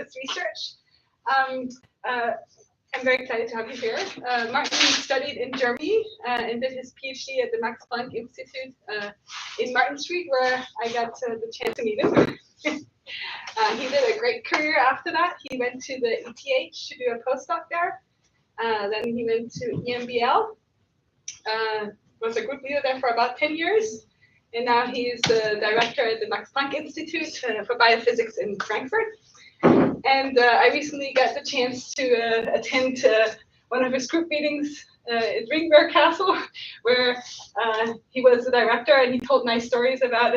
this research. I'm very excited to have you here. Martin studied in Germany and did his PhD at the Max Planck Institute in Martin Street, where I got the chance to meet him. He did a great career after that. He went to the ETH to do a postdoc there. Then he went to EMBL, was a group leader there for about 10 years. And now he's the director at the Max Planck Institute for Biophysics in Frankfurt. And I recently got the chance to attend one of his group meetings at Ringberg Castle, where he was the director, and he told nice stories about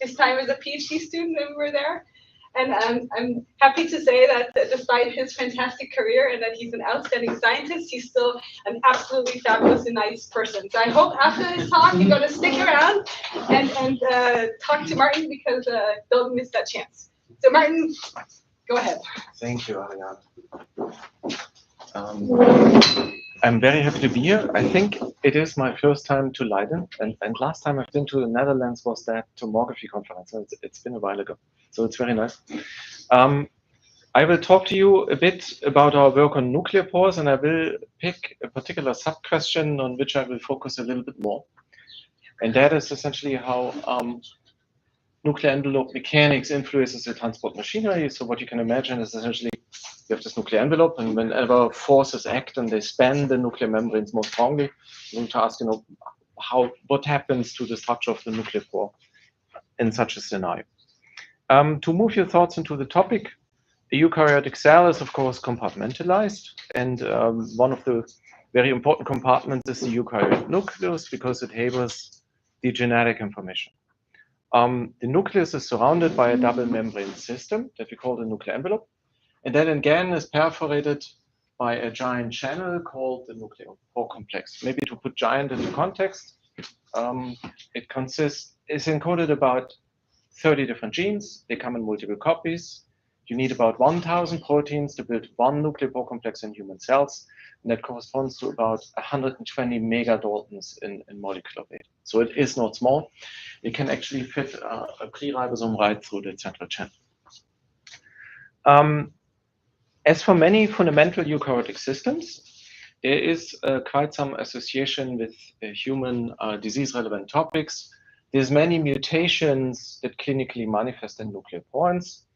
his time as a PhD student when we were there. And I'm happy to say that despite his fantastic career and that he's an outstanding scientist, he's still an absolutely fabulous and nice person. So I hope after his talk, you're going to stick around and talk to Martin, because don't miss that chance. So Martin, go ahead. Thank you, Ariane. I'm very happy to be here. I think it is my first time to Leiden, and last time I've been to the Netherlands was that tomography conference. So it's been a while ago, so it's very nice. I will talk to you a bit about our work on nuclear pores, and I will pick a particular sub-question on which I will focus a little bit more. And that is essentially how nuclear envelope mechanics influences the transport machinery. So what you can imagine is essentially you have this nuclear envelope, and whenever forces act and they span the nuclear membranes more strongly, you need to ask, what happens to the structure of the nuclear pore in such a scenario. To move your thoughts into the topic, a eukaryotic cell is of course compartmentalized, and one of the very important compartments is the eukaryotic nucleus, because it harbors the genetic information. The nucleus is surrounded by a double membrane system that we call the nuclear envelope, and then again is perforated by a giant channel called the nuclear pore complex. Maybe to put giant into context, it's encoded about 30 different genes. They come in multiple copies. You need about 1,000 proteins to build one nuclear pore complex in human cells, and that corresponds to about 120 megadaltons in molecular weight. So it is not small. It can actually fit a pre-ribosome right through the central channel. As for many fundamental eukaryotic systems, there is quite some association with human disease-relevant topics. There's many mutations that clinically manifest in nuclear pores.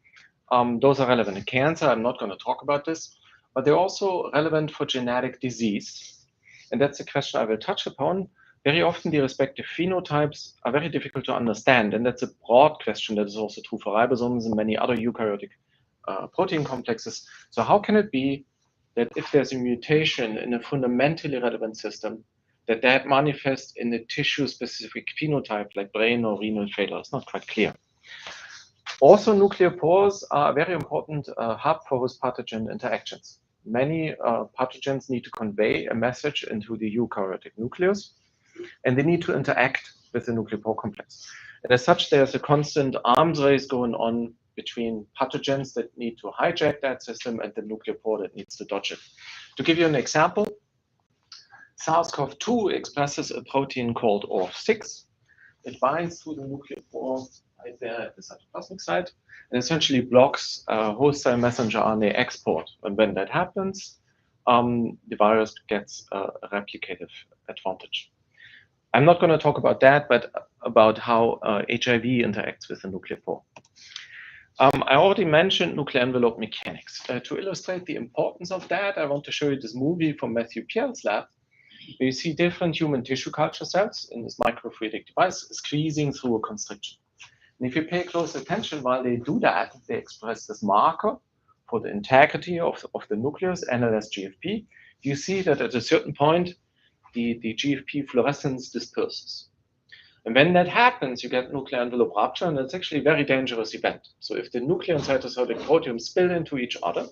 Those are relevant in cancer. I'm not going to talk about this, but they're also relevant for genetic disease. And that's a question I will touch upon. Very often the respective phenotypes are very difficult to understand, and that's a broad question that is also true for ribosomes and many other eukaryotic protein complexes. So how can it be that if there's a mutation in a fundamentally relevant system, that manifests in a tissue-specific phenotype like brain or renal failure? It's not quite clear. Also, nuclear pores are a very important hub for host pathogen interactions. Many pathogens need to convey a message into the eukaryotic nucleus, and they need to interact with the nuclear pore complex. And as such, there's a constant arms race going on between pathogens that need to hijack that system and the nuclear pore that needs to dodge it. To give you an example, SARS-CoV-2 expresses a protein called ORF6. It binds to the nuclear pore right there at the cytoplasmic site and essentially blocks host cell messenger RNA export. And when that happens, the virus gets a replicative advantage. I'm not going to talk about that, but about how HIV interacts with the nuclear pore. I already mentioned nuclear envelope mechanics. To illustrate the importance of that, I want to show you this movie from Matthew Pierre's lab, where you see different human tissue culture cells in this microfluidic device squeezing through a constriction. And if you pay close attention while they do that, they express this marker for the integrity of the nucleus, NLS GFP. You see that at a certain point, the GFP fluorescence disperses. And when that happens, you get nuclear envelope rupture, and it's actually a very dangerous event. So if the nuclear and cytosolic proteins spill into each other,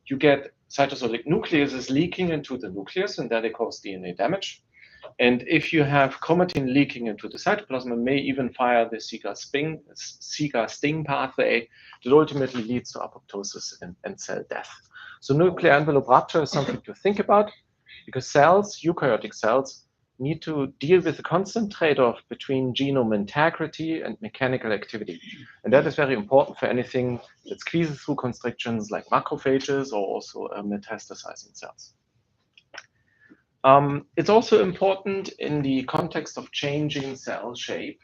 you get cytosolic nucleuses leaking into the nucleus, and that they cause DNA damage. And if you have chromatin leaking into the cytoplasm, it may even fire the SIGA sting pathway that ultimately leads to apoptosis and cell death. So nuclear envelope rupture is something to think about, because cells, eukaryotic cells, need to deal with the constant trade-off between genome integrity and mechanical activity. And that is very important for anything that squeezes through constrictions like macrophages or also metastasizing cells. It's also important in the context of changing cell shape.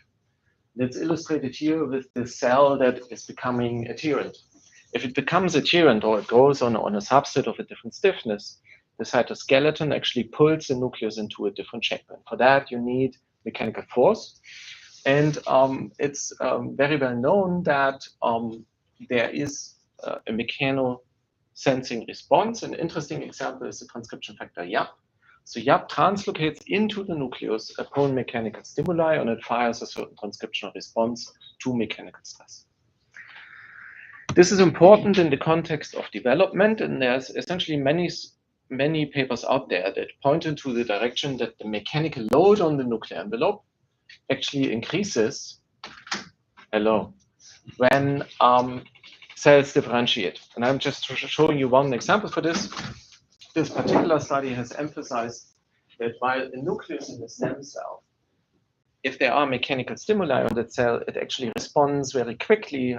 That's illustrated here with the cell that is becoming adherent. If it becomes adherent or it goes on a substrate of a different stiffness, the cytoskeleton actually pulls the nucleus into a different shape. And for that, you need mechanical force. And it's very well known that there is a mechanosensing response. An interesting example is the transcription factor YAP. So YAP translocates into the nucleus upon mechanical stimuli, and it fires a certain transcriptional response to mechanical stress. This is important in the context of development, and there's essentially many papers out there that point into the direction that the mechanical load on the nuclear envelope actually increases when cells differentiate. And I'm just showing you one example for this. This particular study has emphasized that while a nucleus in the stem cell, if there are mechanical stimuli on that cell, it actually responds very quickly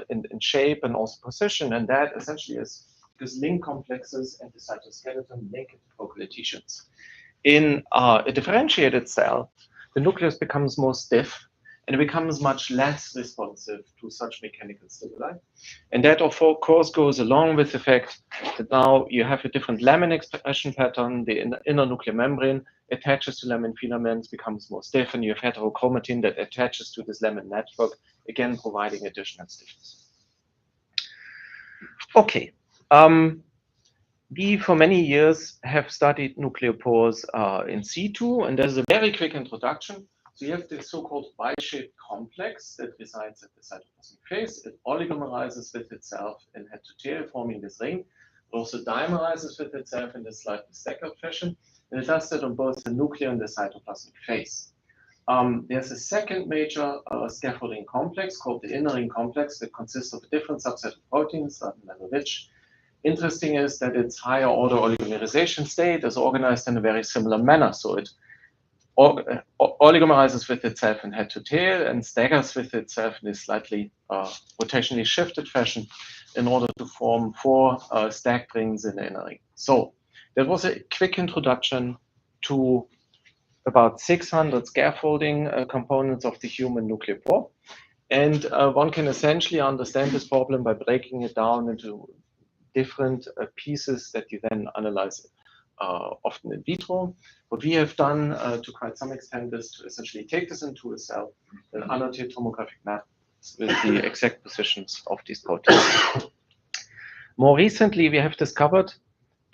in shape and also position. And that essentially is because link complexes and the cytoskeleton link it to focal adhesions. In a differentiated cell, the nucleus becomes more stiff and it becomes much less responsive to such mechanical stimuli. And that, of course, goes along with the fact that now you have a different laminin expression pattern. The inner nuclear membrane attaches to laminin filaments, becomes more stiff, and you have heterochromatin that attaches to this laminin network, again, providing additional stiffness. Okay. We, for many years, have studied nucleopores in situ, and there's a very quick introduction. So you have this so-called Y-shaped complex that resides at the cytoplasmic phase. It oligomerizes with itself in head to tail, forming this ring. It also dimerizes with itself in this slightly staggered fashion. And it does that on both the nuclear and the cytoplasmic phase. There's a second major scaffolding complex called the inner ring complex that consists of a different subset of proteins, certain level rich. Interesting is that its higher order oligomerization state is organized in a very similar manner. So it oligomerizes with itself in head to tail and staggers with itself in a slightly rotationally shifted fashion in order to form 4 stacked rings in the inner ring. So that was a quick introduction to about 600 scaffolding components of the human nucleopore. And one can essentially understand this problem by breaking it down into different pieces that you then analyze often in vitro. What we have done to quite some extent is to essentially take this into a cell and annotate tomographic maps with the exact positions of these proteins. More recently, we have discovered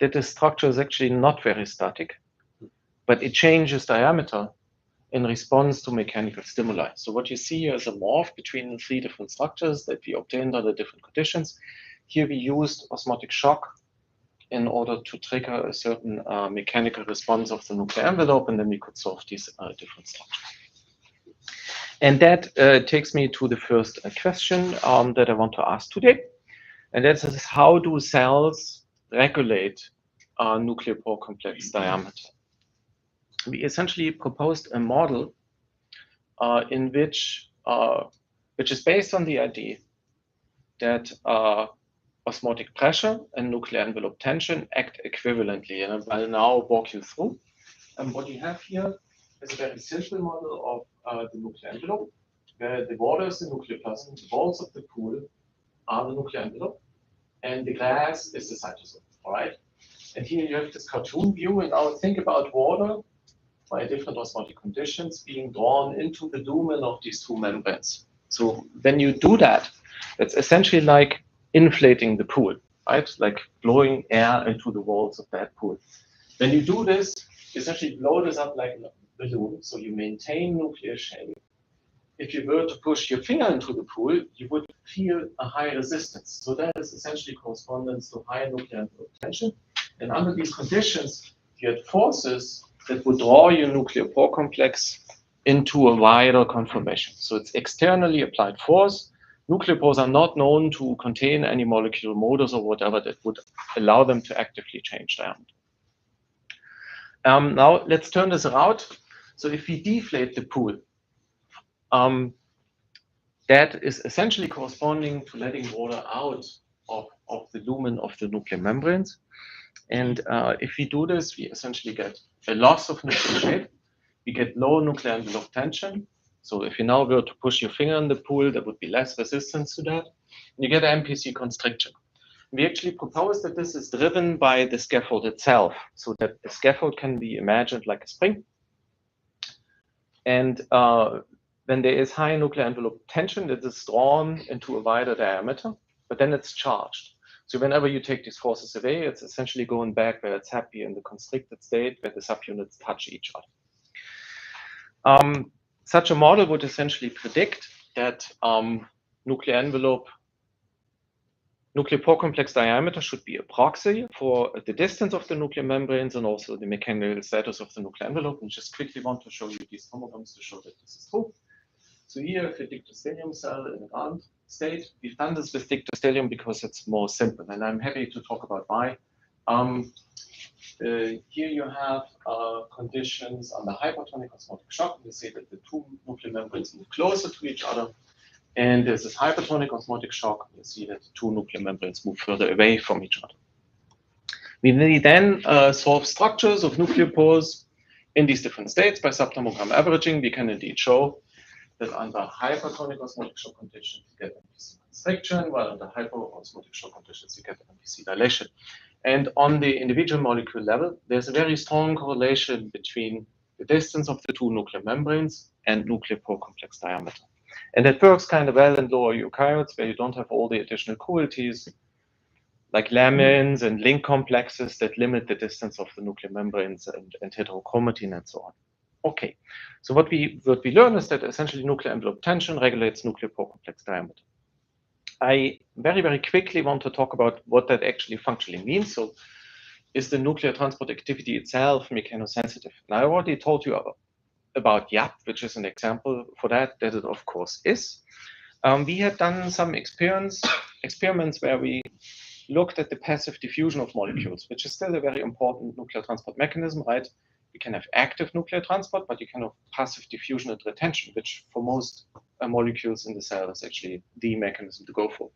that the structure is actually not very static, but it changes diameter in response to mechanical stimuli. So what you see here is a morph between 3 different structures that we obtained under different conditions. Here we used osmotic shock in order to trigger a certain mechanical response of the nuclear envelope, and then we could solve these different structures. And that takes me to the first question that I want to ask today. And that is, how do cells regulate nucleopore complex diameter? We essentially proposed a model in which is based on the idea that osmotic pressure and nuclear envelope tension act equivalently. And I'll now walk you through. And what you have here is a very simple model of the nuclear envelope, where the water is the nucleoplasm, the walls of the pool are the nuclear envelope, and the glass is the cytosol. All right. And here you have this cartoon view, and now think about water by different osmotic conditions being drawn into the lumen of these 2 membranes. So when you do that, it's essentially like inflating the pool, right? Like blowing air into the walls of that pool. When you do this, you essentially blow this up like a balloon, so you maintain nuclear shape. If you were to push your finger into the pool, you would feel a high resistance. So that is essentially correspondence to high nuclear envelope tension. And under these conditions, you had forces that would draw your nucleopore complex into a wider conformation. So it's externally applied force. Nucleopores are not known to contain any molecular motors or whatever that would allow them to actively change diameter. Now let's turn this around So if we deflate the pool, that is essentially corresponding to letting water out of the lumen of the nuclear membranes. And if we do this, we essentially get a loss of nuclear shape. We get low nuclear envelope tension. So if you now were to push your finger in the pool, there would be less resistance to that. And you get an MPC constriction. We actually propose that this is driven by the scaffold itself, so that the scaffold can be imagined like a spring. And when there is high nuclear envelope tension, it is drawn into a wider diameter, but then it's charged. So whenever you take these forces away, it's essentially going back where it's happy in the constricted state, where the subunits touch each other. Such a model would essentially predict that nuclear pore complex diameter should be a proxy for the distance of the nuclear membranes and also the mechanical status of the nuclear envelope. And just quickly want to show you these homograms to show that this is true. So here, if a dictyostelium cell in a ground state, we've done this with dictyostelium because it's more simple, and I'm happy to talk about why. Here you have conditions under hypertonic osmotic shock. You see that the two nuclear membranes move closer to each other. And there's this hypertonic osmotic shock. You see that the two nuclear membranes move further away from each other. We then solve structures of nuclear pores in these different states by subthermogram averaging. We can indeed show that under hypertonic osmotic shock conditions, you get MPC constriction, while under hyperosmotic shock conditions, you get MPC dilation. And on the individual molecule level, there's a very strong correlation between the distance of the two nuclear membranes and nuclear pore complex diameter. And that works kind of well in lower eukaryotes, where you don't have all the additional cruelties, like lamins and link complexes that limit the distance of the nuclear membranes and heterochromatin and so on. Okay, so what we learn is that essentially nuclear envelope tension regulates nuclear pore complex diameter. I very, very quickly want to talk about what that actually functionally means. So is the nuclear transport activity itself mechanosensitive? Now, I already told you about YAP, which is an example for that it of course is. We have done some experiments where we looked at the passive diffusion of molecules, which is still a very important nuclear transport mechanism, right? You can have active nuclear transport, but you can have passive diffusion and retention, which for most molecules in the cell is actually the mechanism to go for.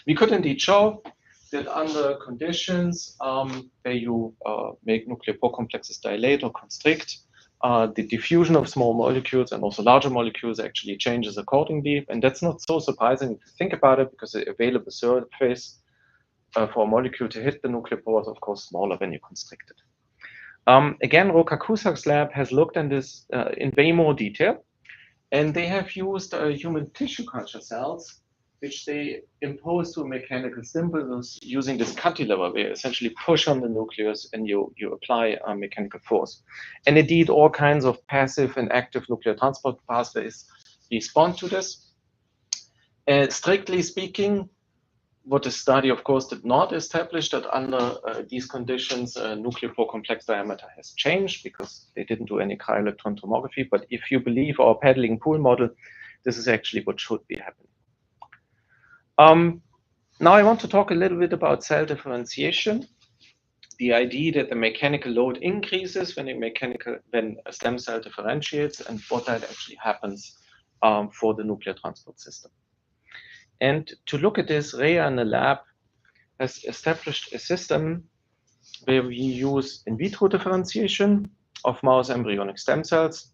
We could indeed show that under conditions where you make nuclear pore complexes dilate or constrict, the diffusion of small molecules and also larger molecules actually changes accordingly. And that's not so surprising if you think about it, because the available surface for a molecule to hit the nuclear pore is, of course, smaller when you constrict it. Again, Roka Kusak's lab has looked at this in way more detail, and they have used human tissue culture cells, which they impose to a mechanical stimulus using this cantilever, where you essentially push on the nucleus and you apply a mechanical force. And indeed, all kinds of passive and active nuclear transport pathways respond to this. Strictly speaking, what the study, of course, did not establish that under these conditions, nuclear pore complex diameter has changed because they didn't do any cryo-electron tomography. But if you believe our paddling pool model, this is actually what should be happening. Now I want to talk a little bit about cell differentiation. The idea that the mechanical load increases when a stem cell differentiates, and what that actually happens for the nuclear transport system. And to look at this, Rea in the lab has established a system where we use in vitro differentiation of mouse embryonic stem cells.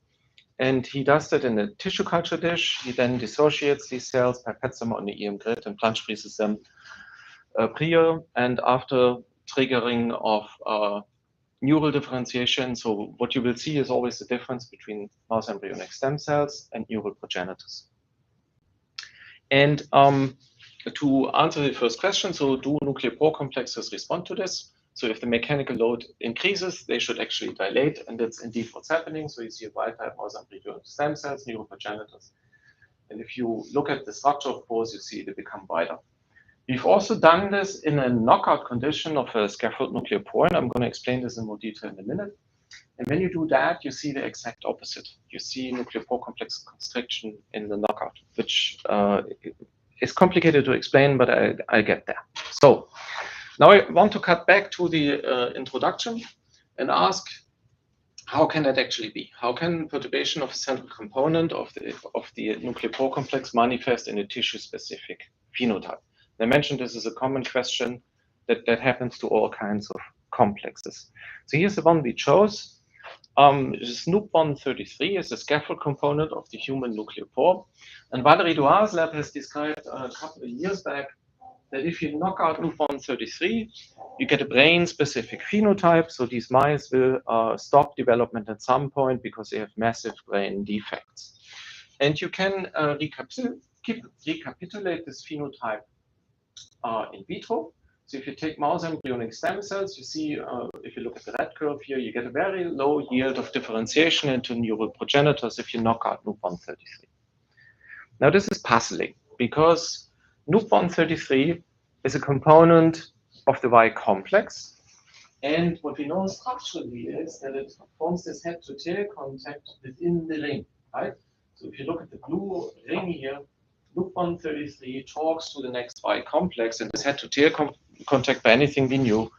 And he does that in a tissue culture dish. He then dissociates these cells, pipettes them on the EM grid, and plunge freezes them prior and after triggering of neural differentiation. So what you will see is always the difference between mouse embryonic stem cells and neural progenitors. And to answer the first question, so do nuclear pore complexes respond to this? So if the mechanical load increases, they should actually dilate, and that's indeed what's happening. So you see a wild type mouse embryonic stem cells, neural progenitors. And if you look at the structure of pores, you see they become wider. We've also done this in a knockout condition of a scaffold nuclear pore, and I'm going to explain this in more detail in a minute. And when you do that, you see the exact opposite. You see nuclear pore complex constriction in the knockout, which is complicated to explain, but I get there. So now I want to cut back to the introduction and ask, how can that actually be? How can perturbation of a central component of the nuclear pore complex manifest in a tissue-specific phenotype? I mentioned this is a common question that happens to all kinds of complexes. So here's the one we chose. SNOOP133 is a scaffold component of the human nuclear pore. And Valérie Duhar's lab has described a couple of years back that if you knock out SNOOP133, you get a brain-specific phenotype. So these mice will stop development at some point because they have massive brain defects. And you can recapitulate this phenotype in vitro. So if you take mouse embryonic stem cells, you see, if you look at the red curve here, you get a very low yield of differentiation into neural progenitors if you knock out NUP133. Now this is puzzling because NUP133 is a component of the Y complex. And what we know structurally is that it forms this head-to-tail contact within the ring, right? So if you look at the blue ring here, NUP133 talks to the next Y complex, and this head-to-tail contact, by anything we knew,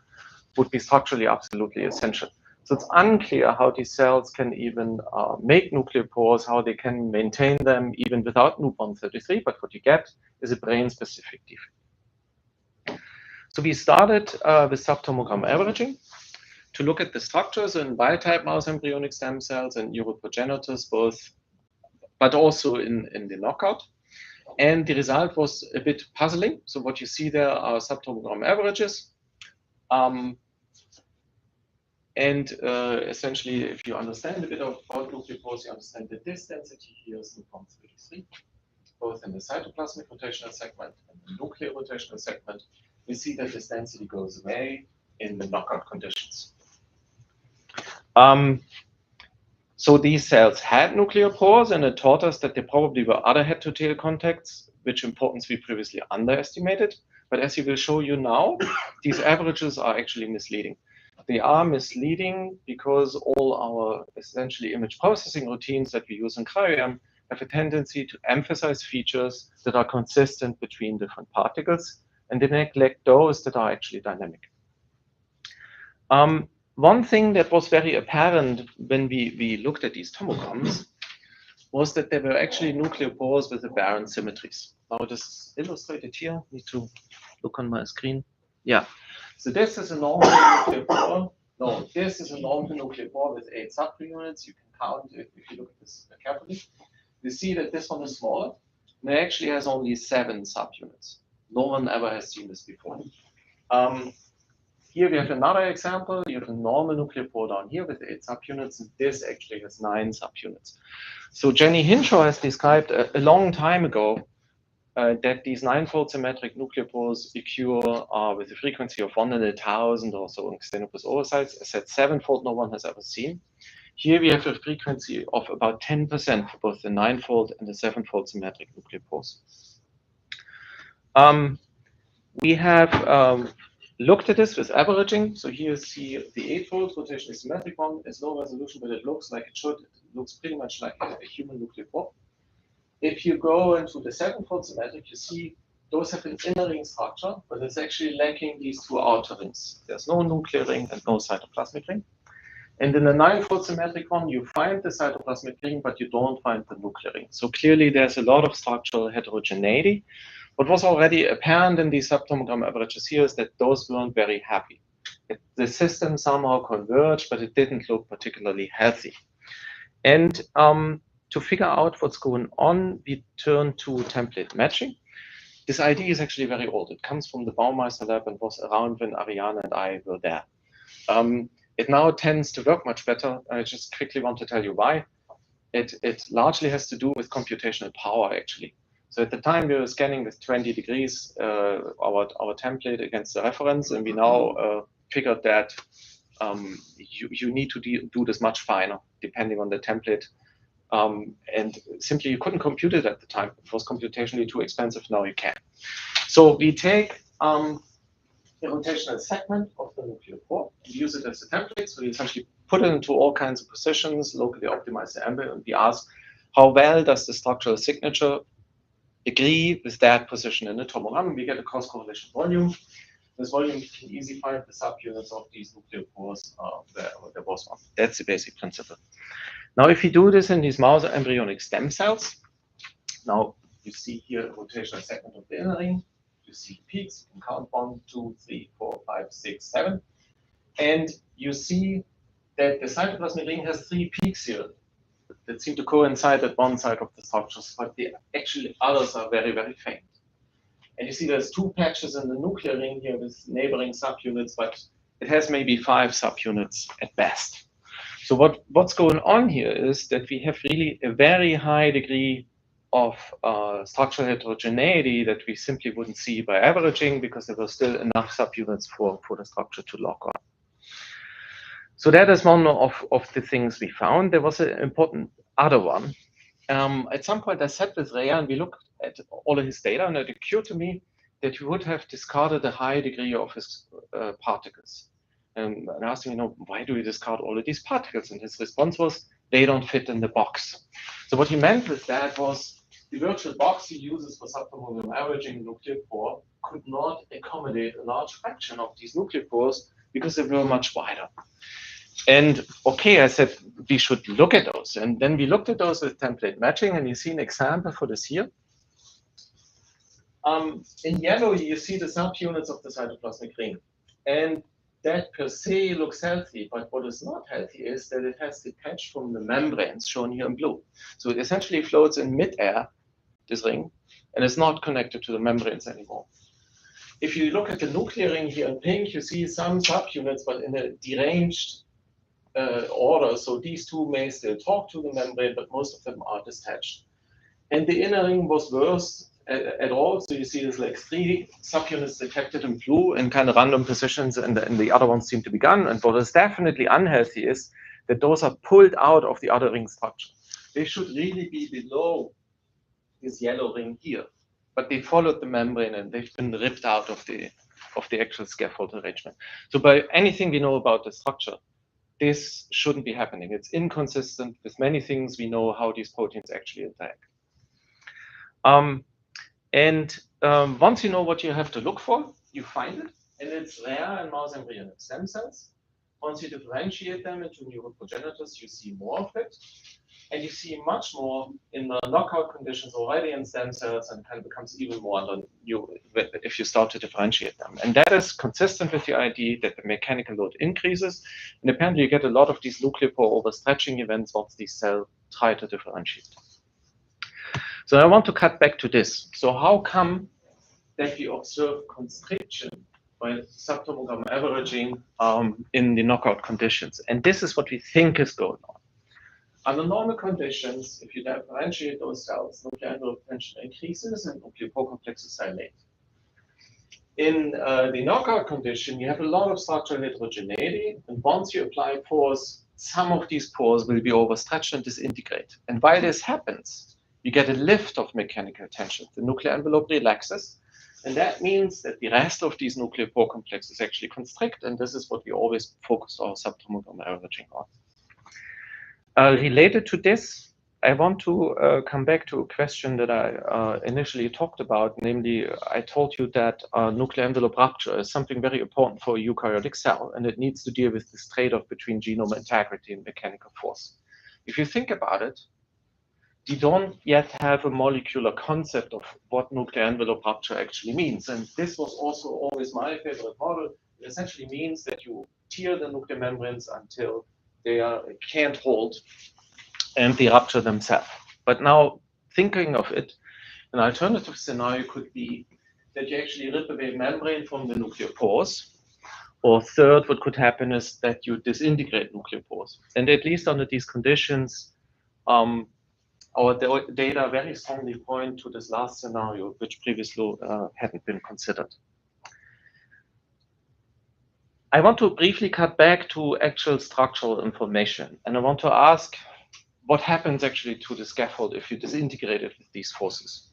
would be structurally absolutely essential. So it's unclear how these cells can even make nuclear pores, how they can maintain them even without NUP133, but what you get is a brain-specific defect. So we started with subtomogram averaging to look at the structures in wild-type mouse embryonic stem cells and neural progenitors, both, but also in the knockout. And the result was a bit puzzling. So what you see there are subtomogram averages. Essentially, if you understand a bit about nuclear pores, you understand that this density here is NUP133, both in the cytoplasmic rotational segment and the nuclear rotational segment. We see that this density goes away in the knockout conditions. So these cells had nuclear pores, and it taught us that there probably were other head-to-tail contacts, which importance we previously underestimated. But as you will show you now, these averages are actually misleading. They are misleading because all our essentially image processing routines that we use in cryo-EM have a tendency to emphasize features that are consistent between different particles, and they neglect those that are actually dynamic. One thing that was very apparent when we looked at these tomograms was that there were actually nuclear pores with aberrant symmetries. Now it is illustrated here. Need to look on my screen. Yeah. So this is a normal nuclear pore. No, this is a normal nuclear pore with 8 subunits. You can count it if you look at this carefully. You see that this one is smaller. And it actually has only 7 subunits. No one ever has seen this before. Here we have another example. You have a normal nuclear pore down here with 8 subunits, and this actually has 9 subunits. So Jenny Hinshaw has described a long time ago that these 9-fold symmetric nuclear pores occur with a frequency of 1 in 1,000 or so in Xenopus oocytes. I said 7-fold no one has ever seen. Here we have a frequency of about 10% for both the 9-fold and the 7-fold symmetric nuclear pores. We have looked at this with averaging. So here you see the 8-fold rotationally symmetric one. It's low resolution, but it looks like it should. It looks pretty much like a human nuclear pore. If you go into the 7-fold symmetric, you see those have an inner ring structure, but it's actually lacking these 2 outer rings. There's no nuclear ring and no cytoplasmic ring. And in the 9-fold symmetric one, you find the cytoplasmic ring, but you don't find the nuclear ring. So clearly there's a lot of structural heterogeneity. What was already apparent in these subtomogram averages here is that those weren't very happy. The system somehow converged, but it didn't look particularly healthy. And to figure out what's going on, we turn to template matching. This idea is actually very old. It comes from the Baumeister lab and was around when Ariane and I were there. It now tends to work much better. I just quickly want to tell you why. It largely has to do with computational power, actually. So at the time, we were scanning with 20 degrees our template against the reference, and we now figured that you need to do this much finer, depending on the template. And simply, you couldn't compute it at the time. It was computationally too expensive. Now you can. So we take the rotational segment of the nuclear pore and use it as a template. So we essentially put it into all kinds of positions, locally optimize the embryo, and we ask how well does the structural signature agree with that position in the tomogram. We get a cross correlation volume. This volume you can easily find the subunits of these nuclear pores there was one. That's the basic principle. Now, if you do this in these mouse embryonic stem cells, now you see here rotational segment of the inner ring. You see peaks. You can count 1, 2, 3, 4, 5, 6, 7, and you see that the cytoplasmic ring has 3 peaks here that seem to coincide at one side of the structures, but the actually others are very, very faint. And you see there's 2 patches in the nuclear ring here with neighboring subunits, but it has maybe 5 subunits at best. So what's going on here is that we have really a very high degree of structural heterogeneity that we simply wouldn't see by averaging, because there were still enough subunits for the structure to lock on. So that is one of the things we found. There was an important other one. At some point I sat with Rea and we looked at all of his data, and it occurred to me that we would have discarded a high degree of his particles. And I asked him, why do we discard all of these particles? And his response was, they don't fit in the box. So what he meant with that was the virtual box he uses for subthermograph averaging nuclear pore could not accommodate a large fraction of these nuclear pores because they were much wider. And okay, I said we should look at those. And then we looked at those with template matching, and you see an example for this here. In yellow, you see the subunits of the cytoplasmic ring. And that per se looks healthy, but what is not healthy is that it has detached from the membranes shown here in blue. So it essentially floats in midair, this ring, and is not connected to the membranes anymore. If you look at the nuclear ring here in pink, you see some subunits, but in a deranged order. So these 2 may still talk to the membrane, but most of them are detached. And the inner ring was worse at all. So you see there's like 3 subunits detected in blue in kind of random positions, and the other ones seem to be gone. And what is definitely unhealthy is that those are pulled out of the other ring structure. They should really be below this yellow ring here, but they followed the membrane and they've been ripped out of the actual scaffold arrangement. So by anything we know about the structure, this shouldn't be happening. It's inconsistent with many things we know how these proteins actually interact. Once you know what you have to look for, you find it, and it's rare in mouse embryonic stem cells. Once you differentiate them into neuroprogenitors, you see more of it, and you see much more in the knockout conditions already in stem cells, and kind of becomes even more under new if you start to differentiate them. And that is consistent with the idea that the mechanical load increases, and apparently you get a lot of these nuclear pore overstretching events once these cells try to differentiate. So I want to cut back to this. So how come that we observe constriction by subthermogram averaging in the knockout conditions? And this is what we think is going on. Under normal conditions, if you differentiate those cells, nuclear envelope tension increases and nuclear pore complexes dilate. In the knockout condition, you have a lot of structural heterogeneity, and once you apply pores, some of these pores will be overstretched and disintegrate. And while this happens, you get a lift of mechanical tension. The nuclear envelope relaxes, and that means that the rest of these nuclear pore complexes actually constrict, and this is what we always focus our subthermogram averaging on. Related to this, I want to come back to a question that I initially talked about, namely, I told you that nuclear envelope rupture is something very important for a eukaryotic cell, and it needs to deal with this trade-off between genome integrity and mechanical force. If you think about it, we don't yet have a molecular concept of what nuclear envelope rupture actually means. And this was also always my favorite model. It essentially means that you tear the nuclear membranes until they can't hold and they rupture themselves. But now thinking of it, an alternative scenario could be that you actually rip away membrane from the nuclear pores. Or third, what could happen is that you disintegrate nuclear pores. And at least under these conditions, our data very strongly point to this last scenario, which previously hadn't been considered. I want to briefly cut back to actual structural information, and I want to ask what happens actually to the scaffold if you disintegrate it with these forces.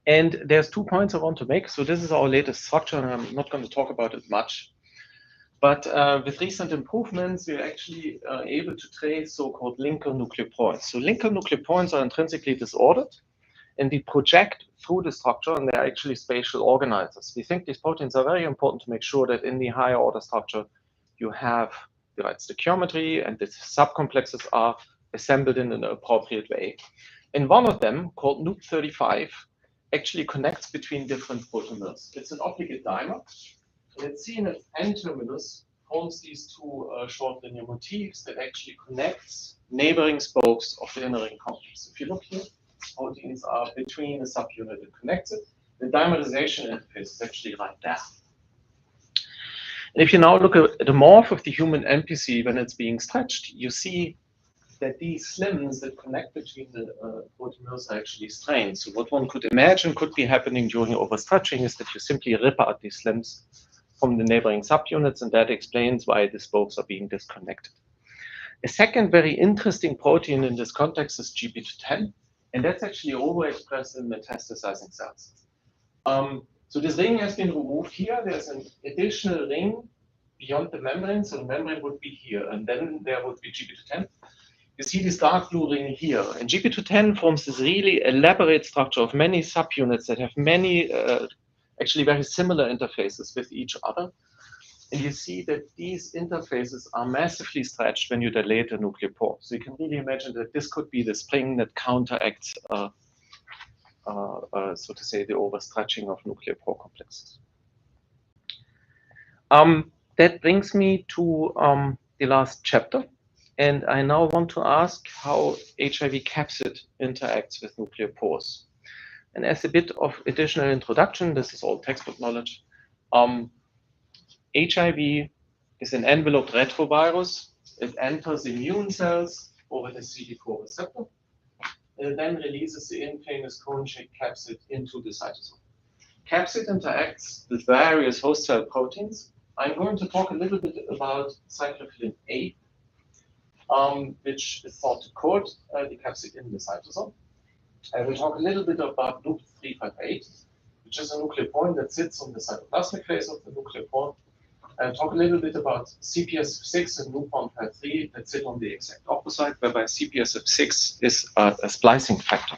And there's 2 points I want to make. So this is our latest structure, and I'm not going to talk about it much. But with recent improvements, we're actually able to trace so-called linker nuclear points. So linker nuclear points are intrinsically disordered, and we project through the structure, and they're actually spatial organizers. We think these proteins are very important to make sure that in the higher order structure, you have the right stoichiometry and the subcomplexes are assembled in an appropriate way. And one of them, called NUC35, actually connects between different protomers. It's an obligate dimer, and it's seen as N-terminus forms these two short linear motifs that actually connects neighboring spokes of the inner ring complex. If you look here, proteins are between the subunit and connected. The dimerization interface is actually right there. And if you now look at the morph of the human NPC when it's being stretched, you see that these slims that connect between the protomers are actually strained. So what one could imagine could be happening during overstretching is that you simply rip out these slims from the neighboring subunits, and that explains why the spokes are being disconnected. A second very interesting protein in this context is GP210, and that's actually overexpressed in metastasizing cells. So this ring has been removed here. There's an additional ring beyond the membrane, so the membrane would be here, and then there would be GP210. You see this dark blue ring here, and GP210 forms this really elaborate structure of many subunits that have many actually very similar interfaces with each other. And you see that these interfaces are massively stretched when you dilate a nuclear pore. So you can really imagine that this could be the spring that counteracts, so to say, the overstretching of nuclear pore complexes. That brings me to the last chapter. And I now want to ask how HIV capsid interacts with nuclear pores. And as a bit of additional introduction, this is all textbook knowledge. HIV is an enveloped retrovirus. It enters immune cells over the CD4 receptor. And it then releases the infamous cone-shaped capsid into the cytosol. Capsid interacts with various host cell proteins. I'm going to talk a little bit about cyclophilin A, which is thought to coat the capsid in the cytosol. I will talk a little bit about loop 358, which is a nucleopore that sits on the cytoplasmic phase of the nucleopore. I'll talk a little bit about CPSF6 and loop 153 that sit on the exact opposite, whereby CPSF6 is a splicing factor.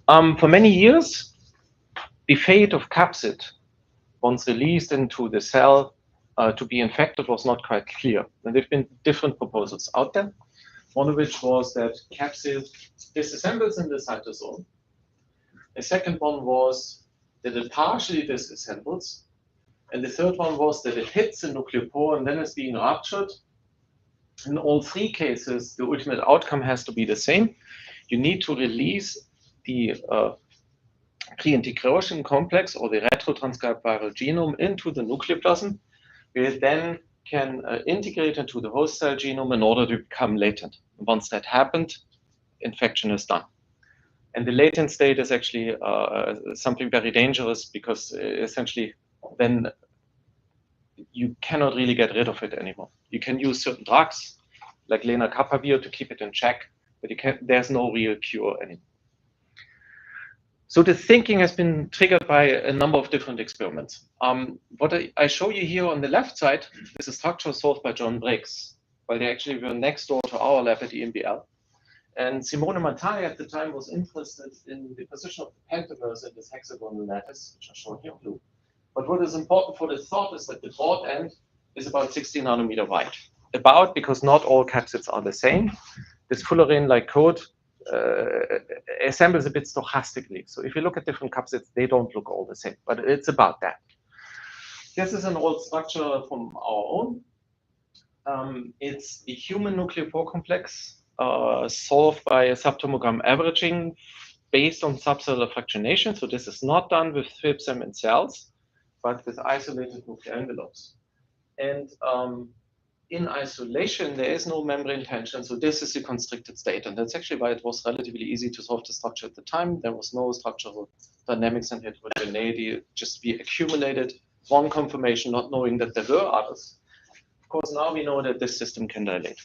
For many years, the fate of capsid, once released into the cell to be infected, was not quite clear. And there have been different proposals out there. One of which was that capsid disassembles in the cytosol. The second one was that it partially disassembles. And the third one was that it hits the nucleopore and then is being ruptured. In all three cases, the ultimate outcome has to be the same. You need to release the pre-integration complex or the retrotranscribed viral genome into the nucleoplasm, where it then can integrate into the host cell genome in order to become latent. Once that happened, infection is done. And the latent state is actually something very dangerous because essentially then you cannot really get rid of it anymore. You can use certain drugs like lenacapavir to keep it in check, but there's no real cure anymore. So the thinking has been triggered by a number of different experiments. What I show you here on the left side is a structure solved by John Briggs, while they actually were next door to our lab at EMBL. And Simone Mattei at the time was interested in the position of the pentamers in this hexagonal lattice, which are shown here in blue. But what is important for the thought is that the broad end is about 60 nanometer wide. About because not all capsids are the same. This fullerene-like code assembles a bit stochastically. So if you look at different capsids, they don't look all the same, but it's about that. This is an old structure from our own. It's the human nucleopore complex solved by a subtomogram averaging based on subcellular fractionation. So this is not done with trypsin in cells, but with isolated nuclear envelopes. And in isolation, there is no membrane tension. So this is the constricted state. And that's actually why it was relatively easy to solve the structure at the time. There was no structural dynamics and heterogeneity, just we accumulated one confirmation, not knowing that there were others. Of course, now we know that this system can dilate.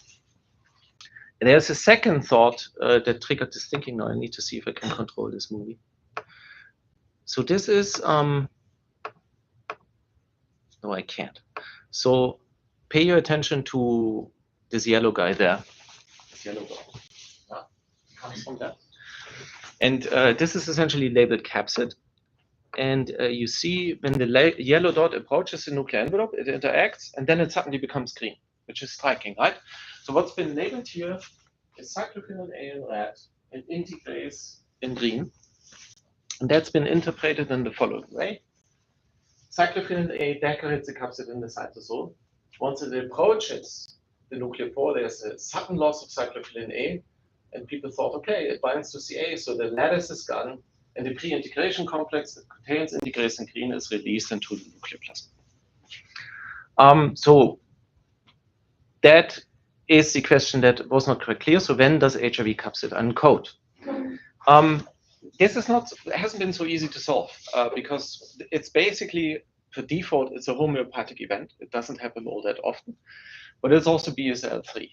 And there's a second thought that triggered this thinking. Now I need to see if I can control this movie. So this is, no, I can't. So pay your attention to this yellow guy there. This yellow guy. Yeah, comes from that. And this is essentially labeled capsid. And you see when the yellow dot approaches the nuclear envelope, it interacts, and then it suddenly becomes green, which is striking, right? So what's been labeled here is cyclophenol A in red and integrase in green. And that's been interpreted in the following way. Cyclophenol A decorates the capsid in the cytosol. Once it approaches the nuclear pore, there's a sudden loss of cyclophenol A, and people thought, okay, it binds to Ca, so the lattice is gone, and the pre-integration complex that contains integrase in green is released into the nuclear plasma. So that is the question that was not quite clear. So when does HIV capsid uncoat? This is not, hasn't been so easy to solve because it's basically, per default, it's a homeopathic event. It doesn't happen all that often, but it's also BSL-3.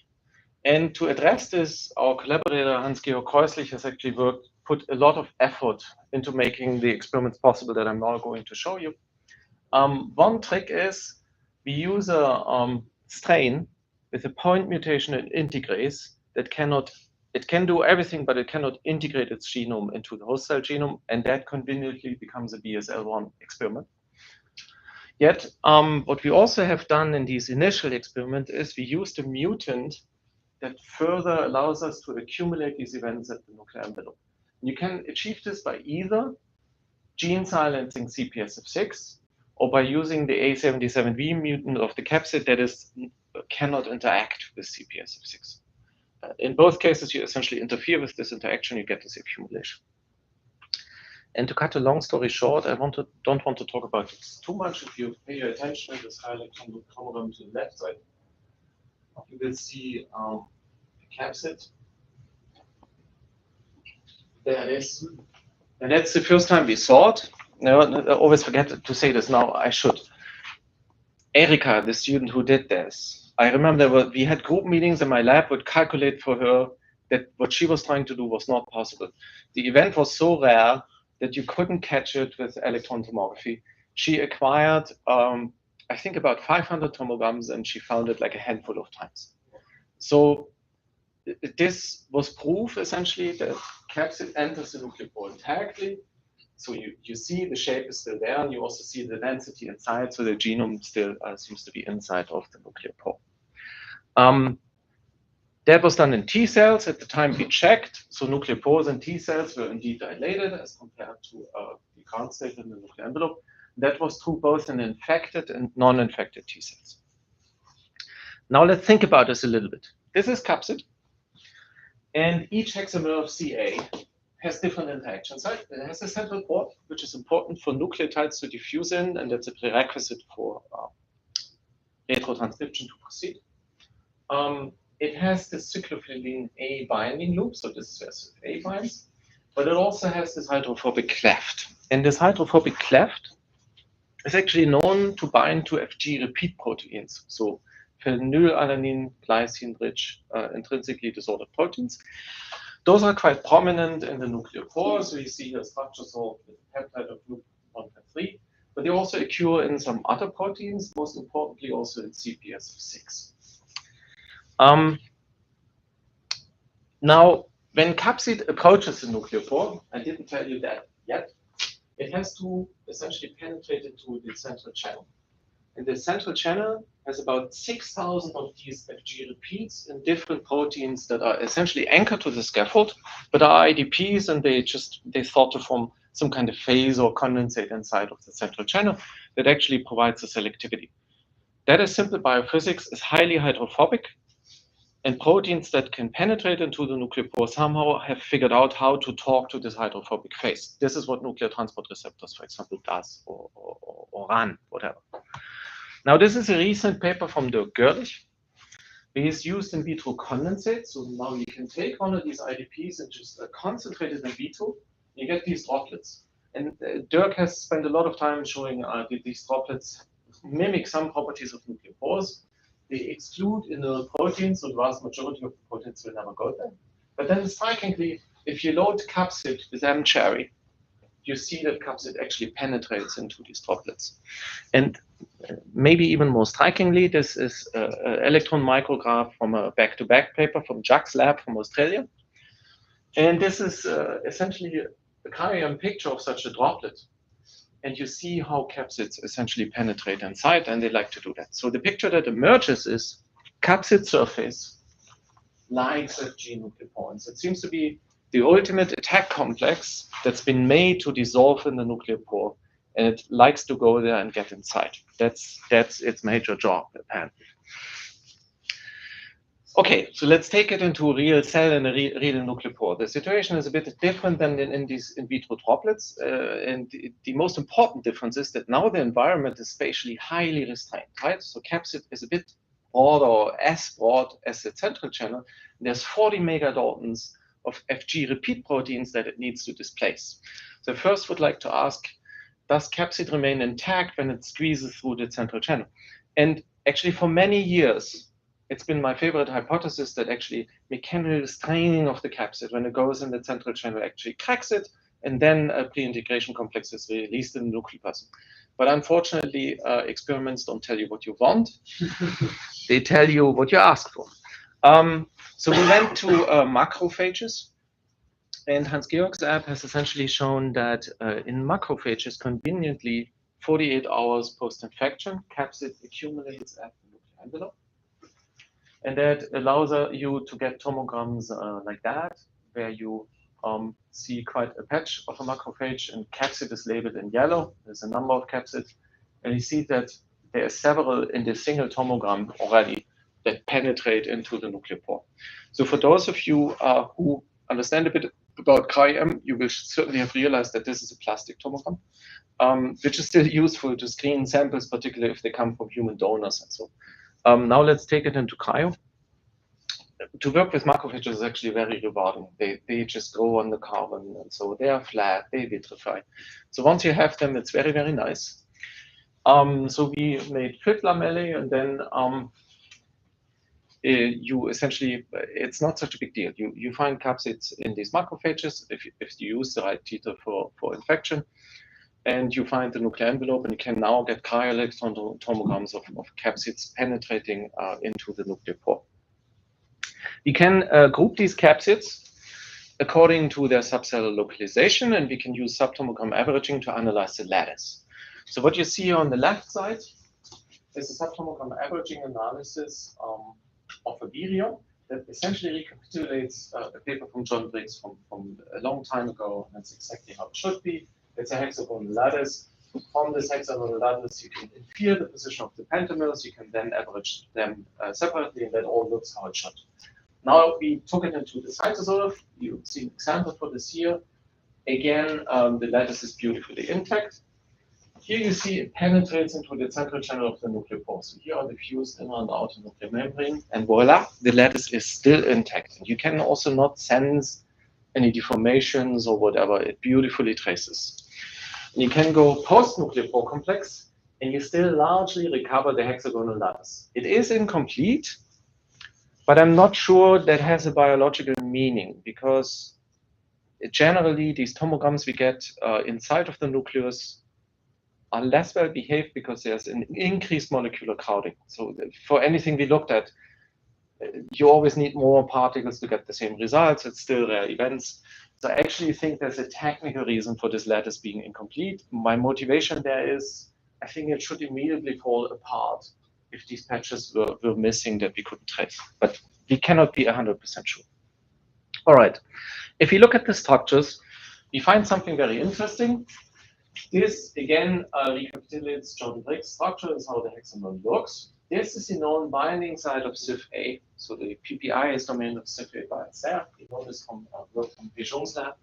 And to address this, our collaborator Hans-Georg Kreuslich has actually put a lot of effort into making the experiments possible that I'm now going to show you. One trick is we use a strain with a point mutation in integrase that it can do everything, but it cannot integrate its genome into the host cell genome, and that conveniently becomes a BSL-1 experiment. Yet, what we also have done in these initial experiments is we used a mutant that further allows us to accumulate these events at the nuclear envelope. You can achieve this by either gene silencing CPSF6 or by using the A77V mutant of the capsid that cannot interact with CPSF6. In both cases, you essentially interfere with this interaction, you get this accumulation. And to cut a long story short, I don't want to talk about this too much. If you pay your attention to this high electron chromogram to the left side, you will see the capsid. There it is. And that's the first time we saw it. No, I always forget to say this now, I should. Erika, the student who did this, I remember we had group meetings in my lab, would calculate for her that what she was trying to do was not possible. The event was so rare that you couldn't catch it with electron tomography. She acquired, I think, about 500 tomograms, and she found it like a handful of times. So this was proof, essentially, that capsid enters the nuclear pore entirely. So you see the shape is still there, and you also see the density inside, so the genome still seems to be inside of the nuclear pore. That was done in T cells. At the time we checked, so nuclear pores in T cells were indeed dilated as compared to the ground state in the nuclear envelope. That was true both in infected and non-infected T cells. Now let's think about this a little bit. This is capsid, and each hexamer of Ca has different interactions. Right? It has a central port, which is important for nucleotides to diffuse in, and that's a prerequisite for retrotranscription to proceed. It has the cyclophenol A binding loop, so this is where A binds, but it also has this hydrophobic cleft. And this hydrophobic cleft is actually known to bind to FG repeat proteins, so phenylalanine glycine-rich, intrinsically disordered proteins. Those are quite prominent in the nuclear pore, so you see here structures of the peptide of group 1.3, but they also occur in some other proteins, most importantly also in CPSF6. Now, when capsid approaches the nuclear pore, I didn't tell you that yet, it has to essentially penetrate into the central channel. And the central channel has about 6,000 of these FG repeats in different proteins that are essentially anchored to the scaffold, but are IDPs, and they thought to form some kind of phase or condensate inside of the central channel that actually provides the selectivity. That is simple biophysics, is highly hydrophobic, and proteins that can penetrate into the nuclear pore somehow have figured out how to talk to this hydrophobic phase. This is what nuclear transport receptors, for example, does, or run, whatever. Now, this is a recent paper from Dirk Görlich. He's used in vitro condensate. So now you can take one of these IDPs and just concentrate it in vitro. You get these droplets. And Dirk has spent a lot of time showing these droplets mimic some properties of nuclear pores. They exclude inert proteins, so the vast majority of the proteins will never go there. But then strikingly, if you load capsid with M-cherry, you see that capsid actually penetrates into these droplets. And maybe even more strikingly, this is an electron micrograph from a back-to-back paper from Jack's lab from Australia. And this is essentially a cryo-EM picture of such a droplet. And you see how capsids essentially penetrate inside, and they like to do that. So the picture that emerges is capsid surface likes FG nuclear points. It seems to be the ultimate attack complex that's been made to dissolve in the nuclear pore, and it likes to go there and get inside. That's its major job, apparently. Okay, so let's take it into a real cell and a real nuclear pore. The situation is a bit different than in these in vitro droplets, and the most important difference is that now the environment is spatially highly restrained, right? So capsid is a bit broad or as broad as the central channel. There's 40 megadaltons of FG repeat proteins that it needs to displace. So first would like to ask, does capsid remain intact when it squeezes through the central channel? And actually for many years, it's been my favorite hypothesis that actually mechanical straining of the capsid when it goes in the central channel actually cracks it, and then a pre-integration complex is released in the nucleoplasm. But unfortunately, experiments don't tell you what you want. They tell you what you ask for. So we went to macrophages, and Hans-Georg's lab has essentially shown that in macrophages, conveniently, 48 hours post-infection, capsid accumulates at the nuclear envelope. And that allows you to get tomograms like that, where you see quite a patch of a macrophage, and capsid is labeled in yellow. There's a number of capsids. And you see that there are several in the single tomogram already that penetrate into the nuclear pore. So for those of you who understand a bit about cryo-EM, you will certainly have realized that this is a plastic tomogram, which is still useful to screen samples, particularly if they come from human donors and so. Now let's take it into cryo. To work with macrophages is actually very rewarding. They just grow on the carbon, and so they are flat, they vitrify. So once you have them, it's very, very nice. So we made FIT lamellae, and then you essentially, it's not such a big deal. You find capsids in these macrophages if you use the right titer for infection. And you find the nuclear envelope, and you can now get cryo-electron tomograms of capsids penetrating into the nuclear pore. We can group these capsids according to their subcellular localization, and we can use subtomogram averaging to analyze the lattice. So what you see on the left side is a subtomogram averaging analysis of a video that essentially recapitulates a paper from John Briggs from a long time ago, and that's exactly how it should be. It's a hexagonal lattice. From this hexagonal lattice, you can infer the position of the pentamers. You can then average them separately, and that all looks how it should. Now we took it into the cytosol. You see an example for this here. Again, the lattice is beautifully intact. Here you see it penetrates into the central channel of the nuclear pore. So here are the fused inner and outer nuclear membrane, and voila, the lattice is still intact. And you can also not sense any deformations or whatever. It beautifully traces. And you can go post-nuclear pore complex, and you still largely recover the hexagonal lattice. It is incomplete, but I'm not sure that has a biological meaning, because generally these tomograms we get inside of the nucleus are less well behaved because there's an increased molecular crowding. So for anything we looked at, you always need more particles to get the same results. It's still rare events. So I actually think there's a technical reason for this lattice being incomplete. My motivation there is, I think it should immediately fall apart if these patches were missing that we couldn't trace. But we cannot be 100% sure. All right. If you look at the structures, we find something very interesting. This, again, recapitulates John Briggs' structure. Is how the hexagon looks. This is the known binding site of CIF-A. So the PPI is domain of CIF-A by itself. You know this from work from Bijong's lab.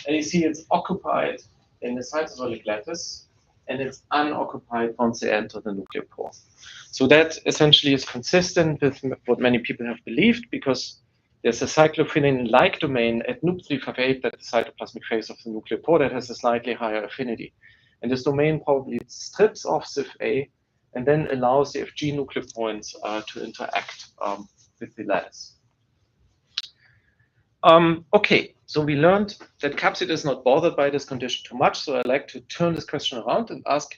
And you see it's occupied in the cytosolic lattice, and it's unoccupied once they enter the nuclear pore. So that essentially is consistent with what many people have believed, because there's a cyclophilin-like domain at nuc358 at the cytoplasmic phase of the nuclear pore that has a slightly higher affinity. And this domain probably strips off CIF-A and then allows the FG nuclear points to interact with the lattice. Okay, so we learned that capsid is not bothered by this condition too much, so I'd like to turn this question around and ask,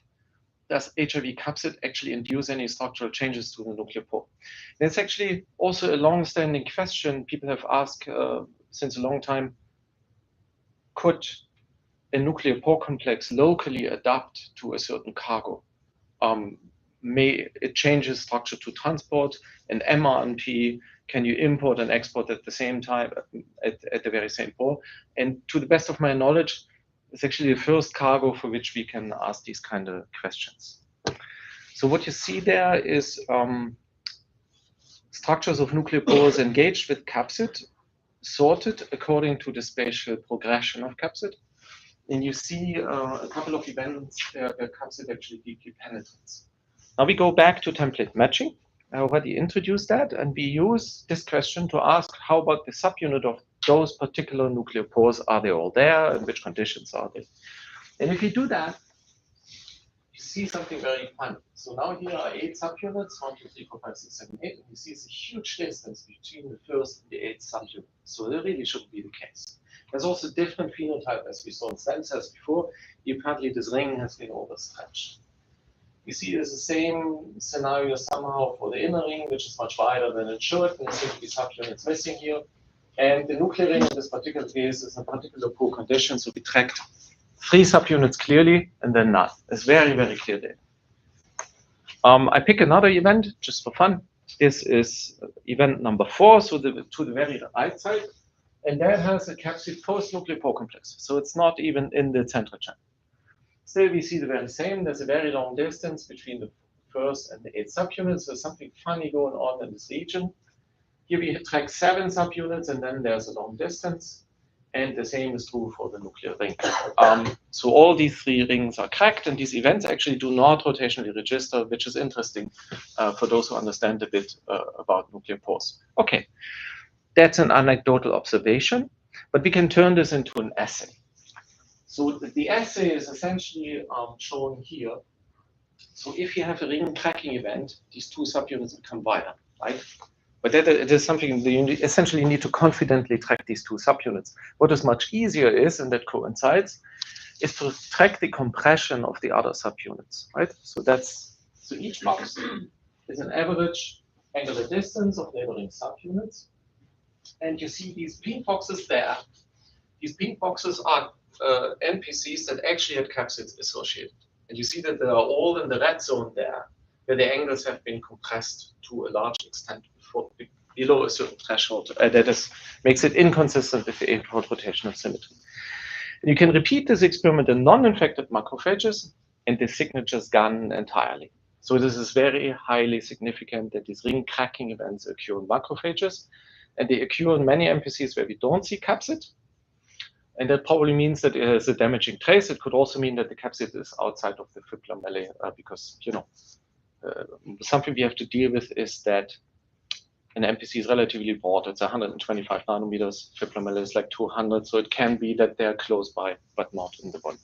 does HIV capsid actually induce any structural changes to the nuclear pore? And it's actually also a long-standing question people have asked since a long time, could a nuclear pore complex locally adapt to a certain cargo? May it changes structure to transport an mRNP? Can you import and export at the same time, at the very same pore? And to the best of my knowledge, it's actually the first cargo for which we can ask these kind of questions. So what you see there is structures of nuclear pores engaged with capsid, sorted according to the spatial progression of capsid. And you see a couple of events where the capsid actually deeply penetrates. Now we go back to template matching. I already introduced that, and we use this question to ask, how about the subunit of those particular nuclear pores? Are they all there, and which conditions are they? And if you do that, you see something very fun. So now here are 8 subunits, 1, 2, 3, 4, 5, 6, 7, 8, and you see it's a huge distance between the first and the 8th subunit. So that really shouldn't be the case. There's also different phenotype, as we saw in stem cells before. Apparently, this ring has been overstretched. You see it's the same scenario somehow for the inner ring, which is much wider than it should. There seem to be subunits missing here. And the nuclear ring in this particular case is a particular poor condition. So we tracked 3 subunits clearly and then none. It's very, very clear data. I pick another event just for fun. This is event number 4, so to the very right side. And that has a capsid post-nuclear pore complex. So it's not even in the central channel. Still, we see the very same. There's a very long distance between the first and the 8th subunits. There's something funny going on in this region. Here we track 7 subunits, and then there's a long distance. And the same is true for the nuclear ring. So all these 3 rings are cracked, and these events actually do not rotationally register, which is interesting for those who understand a bit about nuclear pores. Okay, that's an anecdotal observation, but we can turn this into an assay. So the assay is essentially shown here. So if you have a ring cracking event, these 2 subunits become wider, right? But that it is something that you essentially need to confidently track these 2 subunits. What is much easier is, and that coincides, is to track the compression of the other subunits, right? So each box is an average angular distance of neighboring subunits. And you see these pink boxes there. These pink boxes are NPCs that actually had capsids associated. And you see that they are all in the red zone there, where the angles have been compressed to a large extent below a certain threshold. That makes it inconsistent with the eight-fold rotational symmetry. And you can repeat this experiment in non-infected macrophages, and the signature is gone entirely. So this is very highly significant that these ring cracking events occur in macrophages, and they occur in many NPCs where we don't see capsid. And that probably means that it has a damaging trace. It could also mean that the capsid is outside of the fib lamellae, because something we have to deal with is that an NPC is relatively broad. It's 125 nanometers. Fib lamellae is like 200, so it can be that they're close by, but not in the body.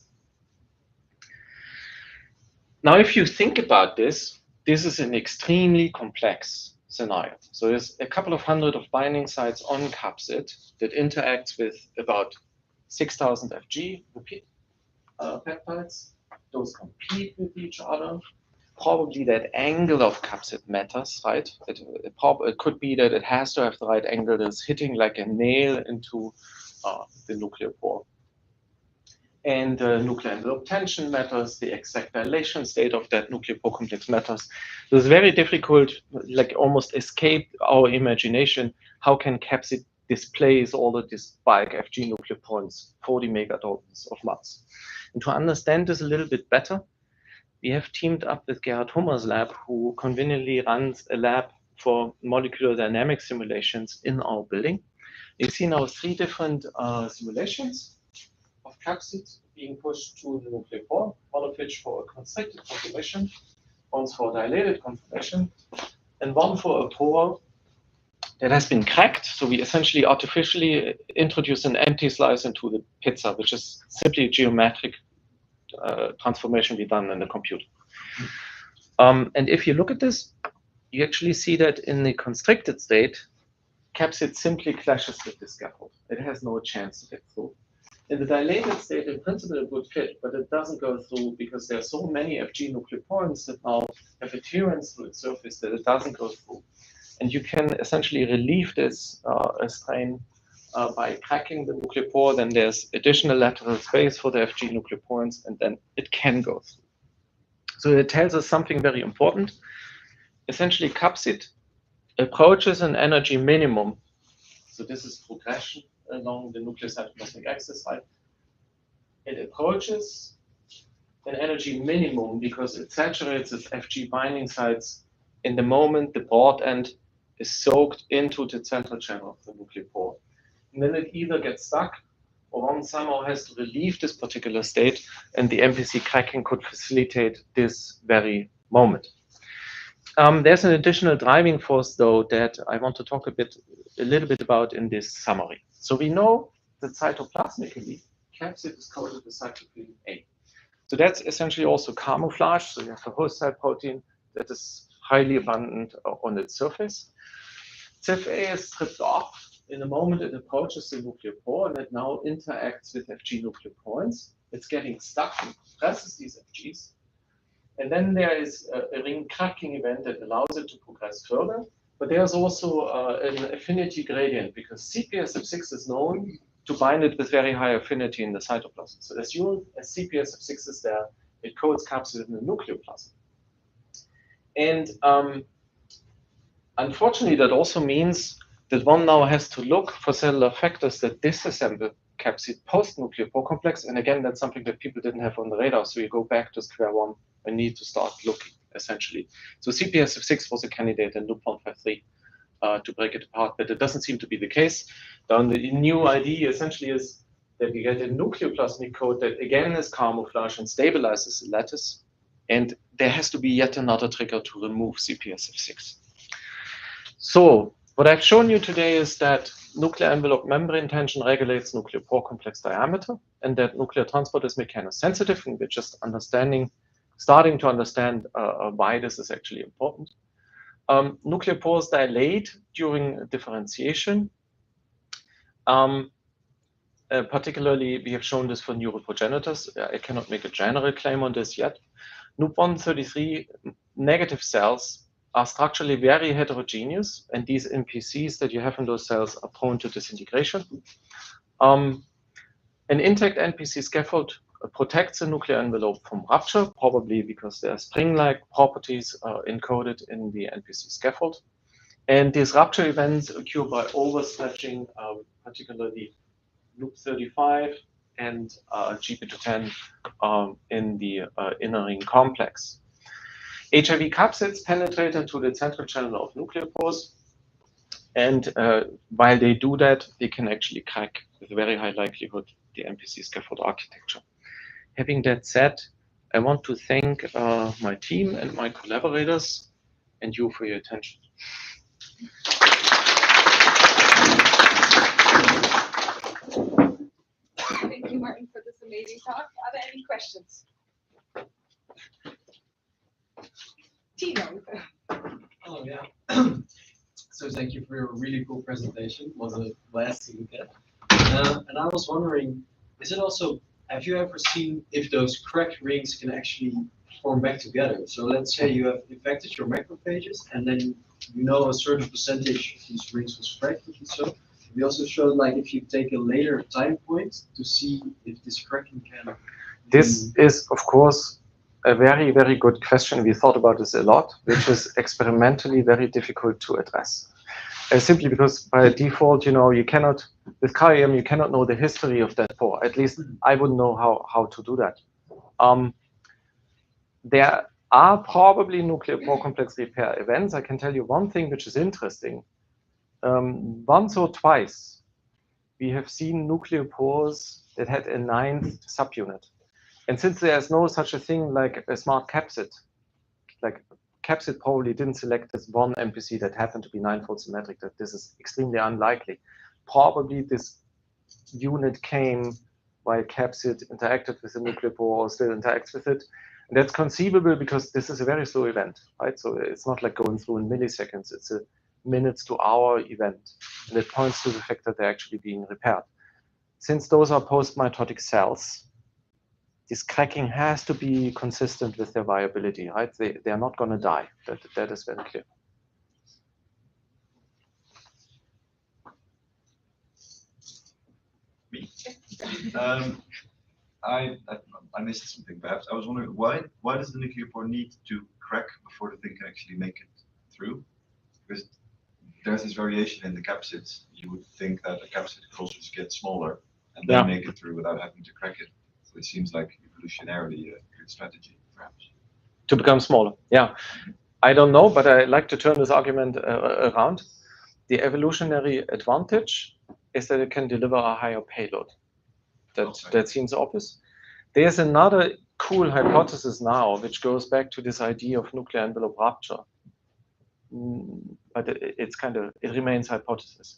Now, if you think about this, this is an extremely complex scenario. So there's a couple of hundred of binding sites on capsid that interacts with about 6,000 Fg repeat peptides. Those compete with each other. Probably that angle of capsid matters, right? It could be that it has to have the right angle that's hitting like a nail into the nuclear pore. And nuclear envelope tension matters, the exact dilation state of that nuclear pore complex matters. So it's very difficult, like almost escape our imagination. How can capsid displace all of these bulk Fg nuclear points, 40 megadaltons of mass? And to understand this a little bit better, we have teamed up with Gerhard Hummer's lab, who conveniently runs a lab for molecular dynamic simulations in our building. You see now 3 different simulations of capsids being pushed to the nuclear pore, one of which for a constricted conformation, one's for a dilated conformation, and one for a pore that has been cracked. So we essentially artificially introduce an empty slice into the pizza, which is simply a geometric transformation we've done in the computer. And if you look at this, you actually see that in the constricted state, capsid simply clashes with the scaffold. It has no chance to get through. In the dilated state, in principle, it would fit, but it doesn't go through because there are so many Fg nuclear points that now have adherence to its surface that it doesn't go through. And you can essentially relieve this strain by cracking the nuclear pore, then there's additional lateral space for the Fg nuclear points, and then it can go through. So it tells us something very important. Essentially, capsid approaches an energy minimum. So this is progression along the nuclear cytoplasmic axis, right? It approaches an energy minimum because it saturates its Fg binding sites in the moment the broad end is soaked into the central channel of the nuclear pore. And then it either gets stuck or one somehow has to relieve this particular state, and the MPC cracking could facilitate this very moment. There's an additional driving force, though, that I want to talk a little bit about in this summary. So we know that cytoplasmically, capsid is coded with cytoplasmin A. So that's essentially also camouflage. So you have a host cell protein that is highly abundant on its surface. CFA is stripped off in the moment it approaches the nuclear pore, and it now interacts with Fg nuclear points. It's getting stuck and compresses these Fgs. And then there is a ring cracking event that allows it to progress further. But there's also an affinity gradient because CPSF6 is known to bind it with very high affinity in the cytoplasm. So as soon as CPSF6 is there, it codes capsid in the nucleoplasm. And unfortunately, that also means that one now has to look for cellular factors that disassemble capsid post-nuclear pore complex. And again, that's something that people didn't have on the radar. So you go back to square one and need to start looking, essentially. So CPSF6 was a candidate in loop 153 to break it apart, but it doesn't seem to be the case. Then the new idea essentially is that we get a nucleoplasmic code that again is camouflage and stabilizes the lattice. And there has to be yet another trigger to remove CPSF6. So what I've shown you today is that nuclear envelope membrane tension regulates nuclear pore complex diameter, and that nuclear transport is mechanosensitive, and we're just starting to understand why this is actually important. Nuclear pores dilate during differentiation. Particularly, we have shown this for neuroprogenitors. I cannot make a general claim on this yet. NUP133 negative cells are structurally very heterogeneous, and these NPCs that you have in those cells are prone to disintegration. An intact NPC scaffold protects the nuclear envelope from rupture, probably because there are spring-like properties encoded in the NPC scaffold. And these rupture events occur by overstretching, particularly loop 35 and GP210 in the inner ring complex. HIV capsids penetrate into the central channel of nuclear pores, and while they do that, they can actually crack with very high likelihood the MPC scaffold architecture. Having that said, I want to thank my team and my collaborators and you for your attention. Thank you, Martin, for this amazing talk. Are there any questions? Tino. Oh, yeah. So thank you for your really cool presentation. It was a blast to look at. And I was wondering, is it also, have you ever seen if those cracked rings can actually form back together? So let's say you have infected your macrophages, and then you know a certain percentage of these rings was cracked, and so we also showed like if you take a later time point to see if this cracking can. This is, of course, a very, very good question. We thought about this a lot, which is experimentally very difficult to address. Simply because by default, you cannot, with CAR-EM, you cannot know the history of that pore. At least I wouldn't know how to do that. There are probably nuclear pore complex repair events. I can tell you one thing which is interesting. Once or twice, we have seen nuclear pores that had a 9th subunit. And since there's no such a thing like a smart capsid, like capsid probably didn't select this one MPC that happened to be 9-fold symmetric, that this is extremely unlikely. Probably this unit came while capsid interacted with the nuclear pore or still interacts with it. And that's conceivable because this is a very slow event, right? So it's not like going through in milliseconds, it's a minutes to hour event. And it points to the fact that they're actually being repaired. Since those are post-mitotic cells, this cracking has to be consistent with their viability, right? They are not going to die. That is very clear. Me? I missed something perhaps. I was wondering why does the nuclear pore need to crack before the thing can actually make it through? Because there's this variation in the capsids. You would think that the capsid could also just get smaller and then make it through without having to crack it. So it seems like evolutionarily a good strategy, perhaps. To become smaller, yeah. I don't know, but I like to turn this argument around. The evolutionary advantage is that it can deliver a higher payload. That seems obvious. There's another cool hypothesis now, which goes back to this idea of nuclear envelope rupture. But it remains hypothesis.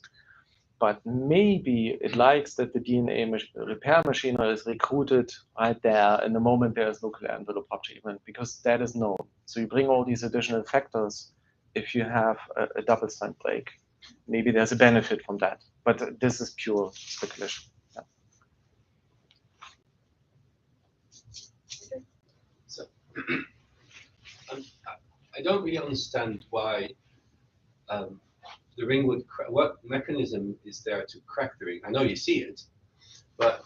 But maybe it likes that the DNA repair machinery is recruited right there in the moment there is nuclear envelope rupture event, because that is known. So you bring all these additional factors if you have a double-strand break. Maybe there's a benefit from that, but this is pure speculation. Yeah. So, I don't really understand why the ring would crack. What mechanism is there to crack the ring? I know you see it, but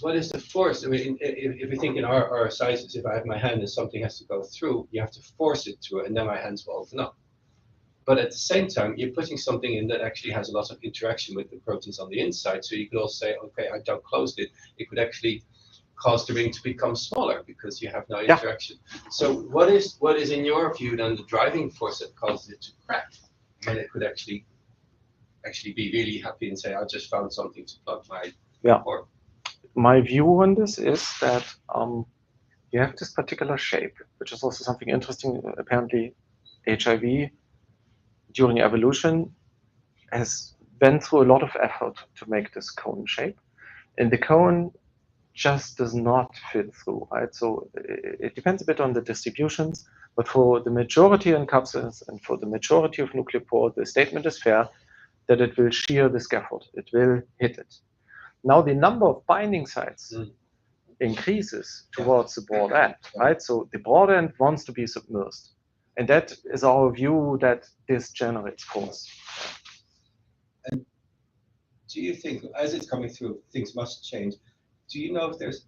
what is the force? I mean, if we think in our sizes, if I have my hand and something has to go through, you have to force it through, and then my hands will open up. But at the same time, you're putting something in that actually has a lot of interaction with the proteins on the inside. So you could also say, okay, I don't close it. It could actually cause the ring to become smaller because you have no interaction. So what is in your view then the driving force that causes it to crack? When it could actually be really happy and say, I just found something to plug my pore. My view on this is that you have this particular shape, which is also something interesting. Apparently, HIV during evolution has went through a lot of effort to make this cone shape, and the cone just does not fit through, right? So it depends a bit on the distributions, but for the majority in capsules and for the majority of nuclear pore, the statement is fair that it will shear the scaffold, it will hit it. Now the number of binding sites increases towards the broad end, right? So the broad end wants to be submersed. And that is our view that this generates force. And do you think, as it's coming through, things must change? Do you know if there's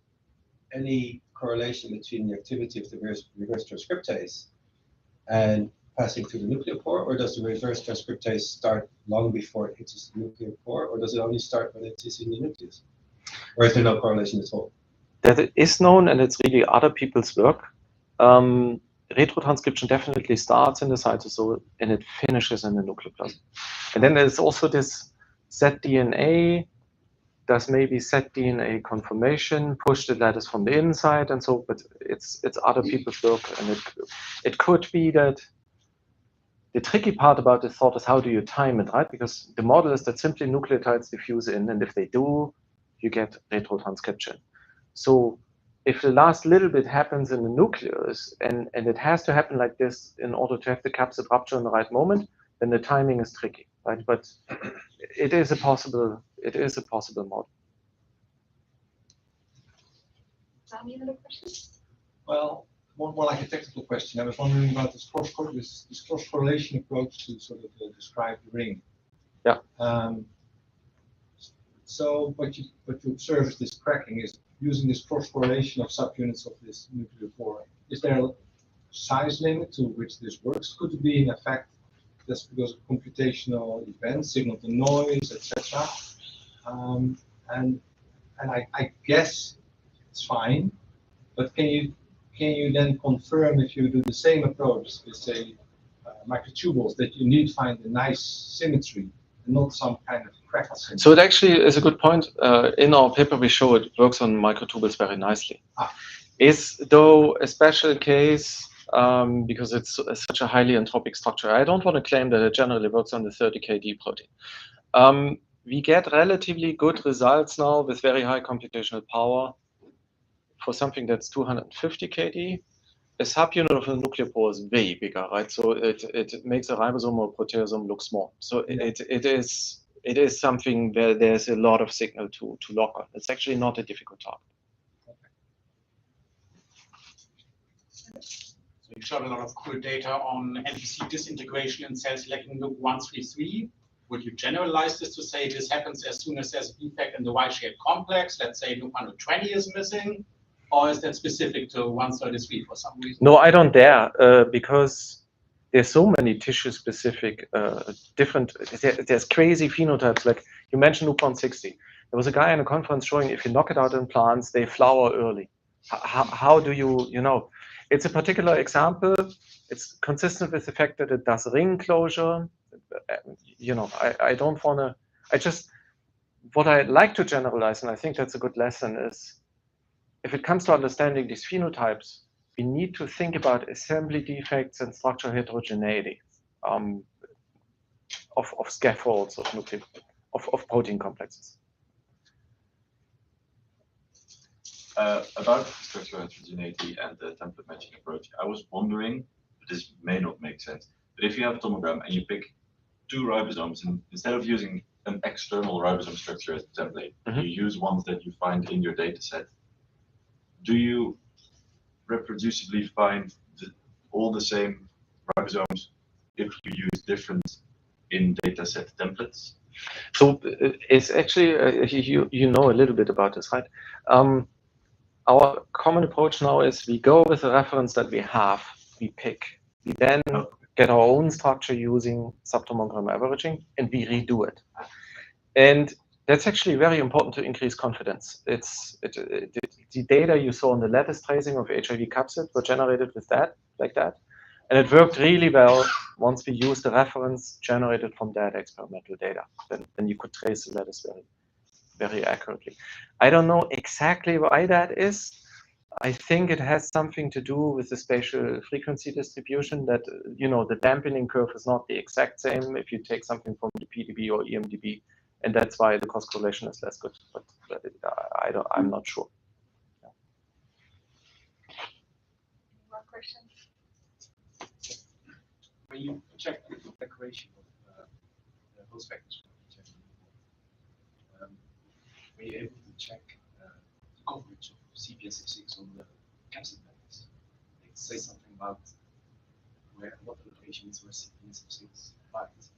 any correlation between the activity of the reverse transcriptase and passing through the nuclear pore, or does the reverse transcriptase start long before it hits the nuclear pore, or does it only start when it is in the nucleus? Or is there no correlation at all? That is known, and it's really other people's work. Retrotranscription definitely starts in the cytosol and it finishes in the nucleoplasm. And then there's also this zDNA, does maybe zDNA conformation, push the lattice from the inside and so, but it's other people's work, and it could be that the tricky part about this thought is how do you time it, right? Because the model is that simply nucleotides diffuse in, and if they do, you get retrotranscription. So if the last little bit happens in the nucleus, and it has to happen like this in order to have the capsid rupture in the right moment, then the timing is tricky, right? But it is a possible model. Any other questions? Well, more like a technical question. I was wondering about this cross-correlation approach to sort of describe the ring. Yeah. So what you observe is this cracking is using this cross-correlation of subunits of this nuclear pore. Is there a size limit to which this works? Could it be in effect just because of computational events, signal to noise, etc.? And I guess it's fine, but can you then confirm if you do the same approach with say microtubules that you need to find a nice symmetry and not some kind of cracked symmetry? So it actually is a good point. In our paper we show it works on microtubules very nicely. Is though a special case because it's such a highly entropic structure. I don't want to claim that it generally works on the 30 kD protein. We get relatively good results now with very high computational power for something that's 250 kD. A subunit of a nuclear pore is way bigger, right? So it makes a ribosome or proteasome look small. So it is something where there's a lot of signal to lock on. It's actually not a difficult target. So you showed a lot of cool data on NPC disintegration in cells lacking loop 133. would you generalize this to say this happens as soon as there's a defect in the Y-shaped complex? Let's say loop 120 is missing, or is that specific to 133 for some reason? No, I don't dare, because there's so many tissue-specific different. There's crazy phenotypes. Like you mentioned, loop 160. There was a guy in a conference showing if you knock it out in plants, they flower early. How do you know? It's a particular example. It's consistent with the fact that it does ring closure. I don't want to. What I like to generalize, and I think that's a good lesson, is if it comes to understanding these phenotypes, we need to think about assembly defects and structural heterogeneity of scaffolds of protein complexes. About structural heterogeneity and the template matching approach, I was wondering, this may not make sense, but if you have a tomogram and you pick 2 ribosomes, and instead of using an external ribosome structure as the template, you use ones that you find in your data set, do you reproducibly find all the same ribosomes if you use different in data set templates? So it's actually, you know a little bit about this, right? Our common approach now is we go with the reference that we have, we pick. We then get our own structure using subtomogram averaging, and we redo it. And that's actually very important to increase confidence. The data you saw in the lattice tracing of HIV capsid were generated with that, like that. And it worked really well once we used the reference generated from that experimental data. Then you could trace the lattice very, very accurately. I don't know exactly why that is. I think it has something to do with the spatial frequency distribution, that the dampening curve is not the exact same if you take something from the PDB or EMDB, and that's why the cross correlation is less good. But I'm not sure. Yeah. More questions? When you check the declaration of the whole spectrum, were you able to check the coverage of CPSF6 on the capsid levels? Like say something about what the locations where CPSF6 binds.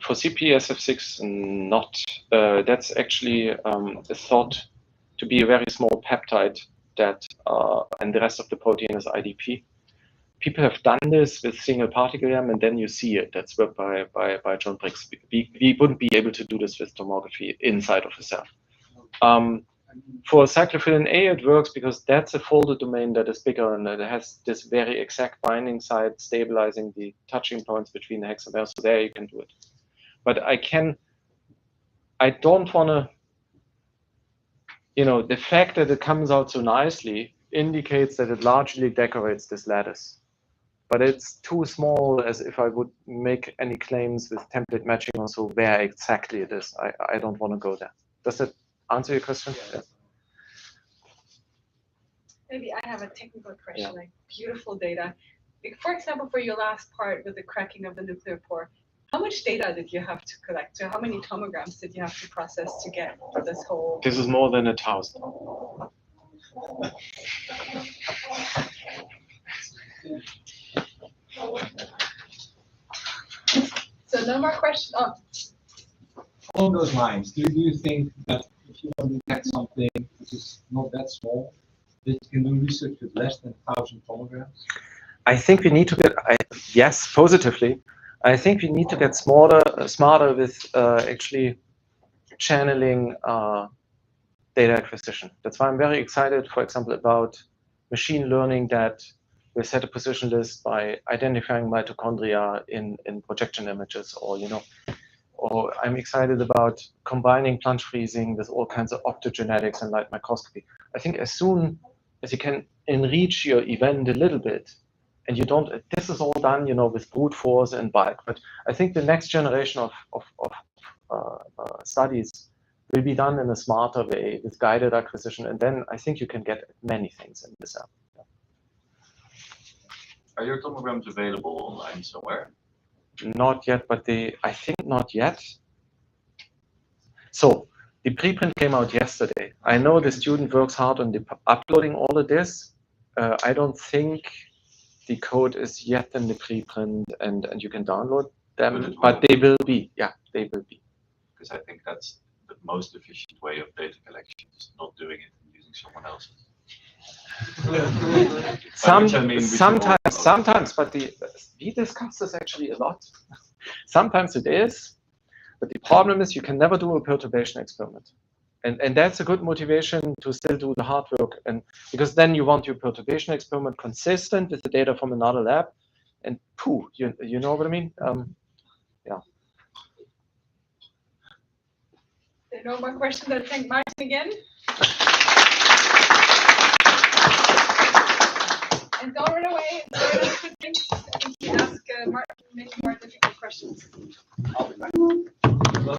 For CPSF6, not. That's actually thought to be a very small peptide that, and the rest of the protein is IDP. People have done this with single particle EM, and then you see it. That's worked by John Briggs. We wouldn't be able to do this with tomography inside of a cell. For cyclophilin A, it works because that's a folded domain that is bigger and it has this very exact binding site stabilizing the touching points between the hexamers. So there you can do it. But I don't want to, the fact that it comes out so nicely indicates that it largely decorates this lattice. But it's too small as if I would make any claims with template matching also where exactly it is. I don't want to go there. Does that answer your question? Yeah. Maybe I have a technical question, like beautiful data. Like, for example, for your last part with the cracking of the nuclear pore, how much data did you have to collect? So how many tomograms did you have to process to get this whole? This is more than 1,000. So no more questions. Oh. On those lines, do you think that if you want to detect something which is not that small, that you can do research with less than 1,000 tomograms? I think we need to get, yes, positively. I think we need to get smarter with actually channeling data acquisition. That's why I'm very excited, for example, about machine learning that we set a position list by identifying mitochondria in projection images, or I'm excited about combining plunge freezing with all kinds of optogenetics and light microscopy. I think as soon as you can enrich your event a little bit, and you don't, this is all done, with brute force and bulk. But I think the next generation of studies will be done in a smarter way with guided acquisition, and then I think you can get many things in this app. Yeah. Are your tomograms available online somewhere? Not yet, but I think not yet. So the preprint came out yesterday. I know the student works hard on uploading all of this. I don't think the code is yet in the preprint and you can download. them, but they will be. Yeah, they will be. Because I think that's the most efficient way of data collection, is not doing it and using someone else's. Sometimes, but we discuss this actually a lot. Sometimes it is, but the problem is you can never do a perturbation experiment. And that's a good motivation to still do the hard work. And because then you want your perturbation experiment consistent with the data from another lab. And pooh, you know what I mean? Yeah. There are no more questions. I thank Martin again.